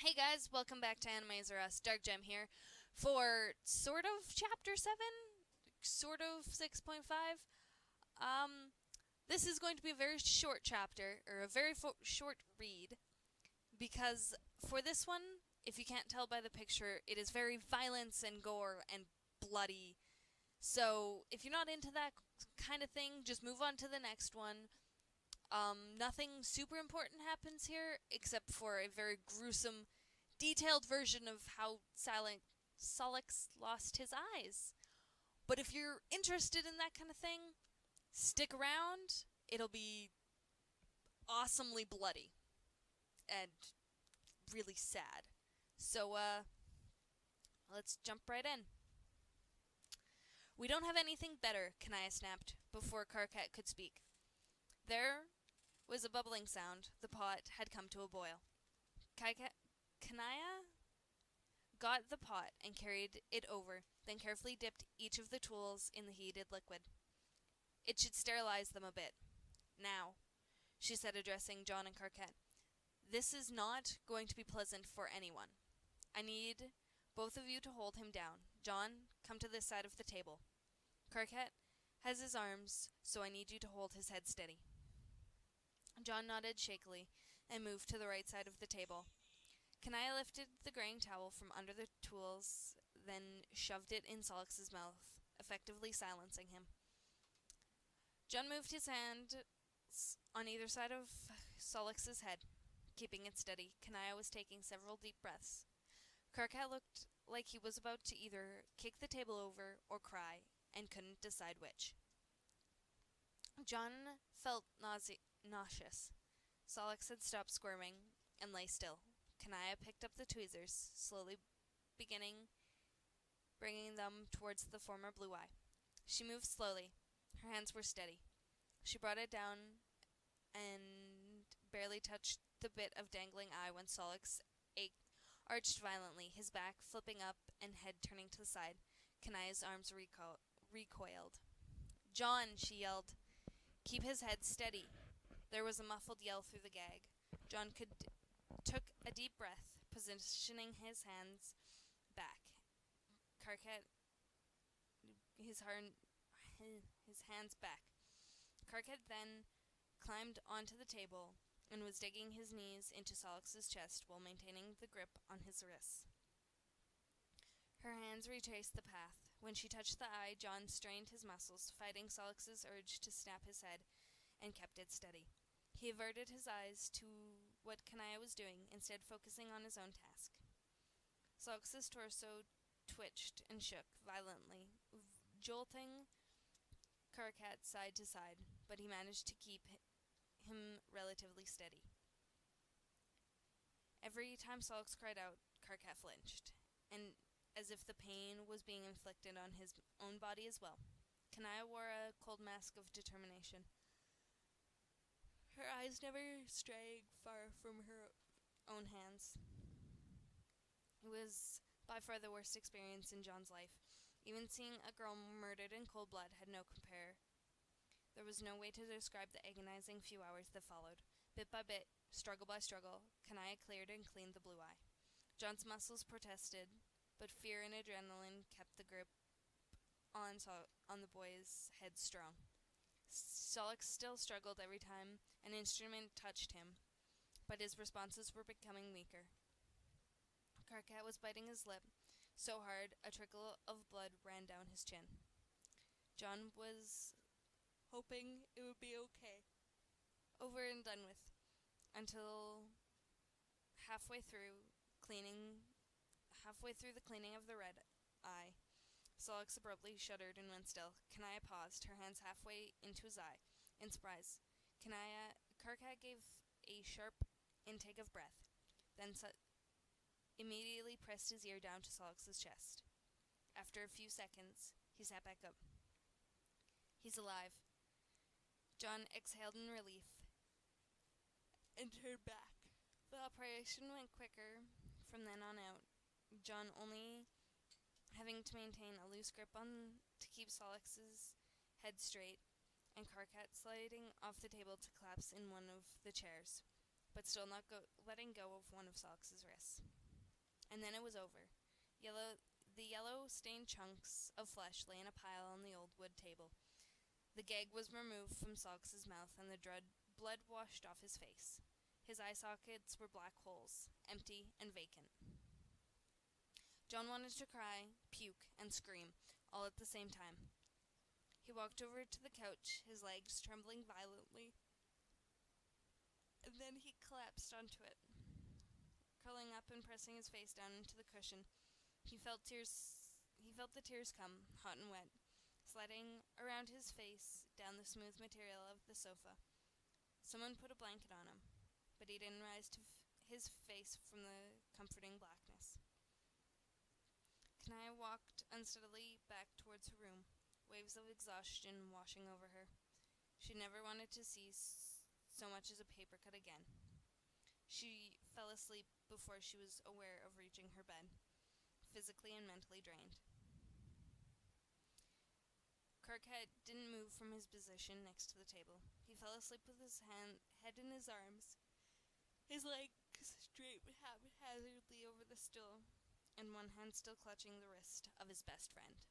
Hey guys, welcome back to Animes Are Us. Dark Gem here for sort of Chapter 7, sort of 6.5. Um, this is going to be a very short chapter, or a very short read, because for this one, if you can't tell by the picture, it is very violence and gore and bloody. So if you're not into that kind of thing, just move on to the next one. Nothing super important happens here, except for a very gruesome, detailed version of how Solix lost his eyes. But if you're interested in that kind of thing, stick around. It'll be awesomely bloody and really sad. So, let's jump right in. We don't have anything better, Kanaya snapped, before Karkat could speak. There was a bubbling sound. The pot had come to a boil. Kanaya got the pot and carried it over, then carefully dipped each of the tools in the heated liquid. It should sterilize them a bit. Now, she said, addressing John and Karkat, this is not going to be pleasant for anyone. I need both of you to hold him down. John, come to this side of the table. Karkat has his arms, so I need you to hold his head steady. John nodded shakily and moved to the right side of the table. Kanaya lifted the graying towel from under the tools, then shoved it in Solix's mouth, effectively silencing him. John moved his hand on either side of Solix's head, keeping it steady. Kanaya was taking several deep breaths. Karkat looked like he was about to either kick the table over or cry, and couldn't decide which. John felt nauseous. Solix had stopped squirming and lay still. Kanaya picked up the tweezers, slowly bringing them towards the former blue eye. She moved slowly. Her hands were steady. She brought it down and barely touched the bit of dangling eye when Solix arched violently, his back flipping up and head turning to the side. Kanaya's arms recoiled. John, she yelled. Keep his head steady. There was a muffled yell through the gag. John took a deep breath, positioning his hands back. Karkat, his hands back. Karkat then climbed onto the table and was digging his knees into Solix's chest while maintaining the grip on his wrists. Her hands retraced the path. When she touched the eye, John strained his muscles, fighting Solix's urge to snap his head, and kept it steady. He averted his eyes to what Kanaya was doing, instead focusing on his own task. Solix's torso twitched and shook violently, jolting Karkat side to side, but he managed to keep him relatively steady. Every time Solix cried out, Karkat flinched, and as if the pain was being inflicted on his own body as well. Kanaya wore a cold mask of determination. Her eyes never strayed far from her own hands. It was by far the worst experience in John's life. Even seeing a girl murdered in cold blood had no compare. There was no way to describe the agonizing few hours that followed. Bit by bit, struggle by struggle, Kanaya cleared and cleaned the blue eye. John's muscles protested, but fear and adrenaline kept the grip on the boy's head strong. Solix still struggled every time an instrument touched him, but his responses were becoming weaker. Karkat was biting his lip so hard a trickle of blood ran down his chin. John was hoping it would be okay, over and done with, until halfway through the cleaning of the red eye, Solix abruptly shuddered and went still. Kanaya paused, her hands halfway into his eye. In surprise, Karkat gave a sharp intake of breath, then immediately pressed his ear down to Solix's chest. After a few seconds, he sat back up. He's alive. John exhaled in relief and turned back. The operation went quicker from then on out, John only having to maintain a loose grip to keep Solix's head straight, and Karkat sliding off the table to collapse in one of the chairs, but still not letting go of one of Solix's wrists. and then it was over. The yellow-stained chunks of flesh lay in a pile on the old wood table. The gag was removed from Sogs's mouth, and the blood washed off his face. His eye sockets were black holes, empty and vacant. John wanted to cry, puke, and scream, all at the same time. He walked over to the couch, his legs trembling violently, and then he collapsed onto it. Curling up and pressing his face down into the cushion, he felt the tears come, hot and wet, sliding around his face, down the smooth material of the sofa. Someone put a blanket on him, but he didn't rise to his face from the comforting blackness. Kanaya walked unsteadily back towards her room, waves of exhaustion washing over her. She never wanted to see so much as a paper cut again. She fell asleep before she was aware of reaching her bed, physically and mentally drained. Carcat didn't move from his position next to the table. He fell asleep with his head in his arms, his legs draped haphazardly over the stool, and one hand still clutching the wrist of his best friend.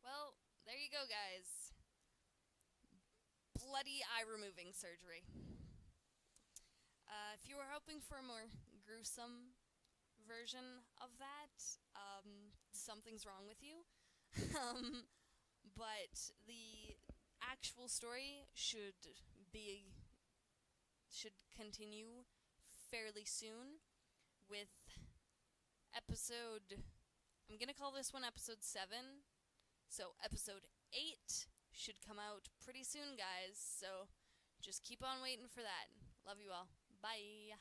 Well, there you go, guys. Bloody eye-removing surgery. If you were hoping for a more gruesome version of that, something's wrong with you. But the actual story should continue fairly soon with I'm gonna call this one episode 7. So episode 8 should come out pretty soon, guys. So just keep on waiting for that. Love you all. Bye.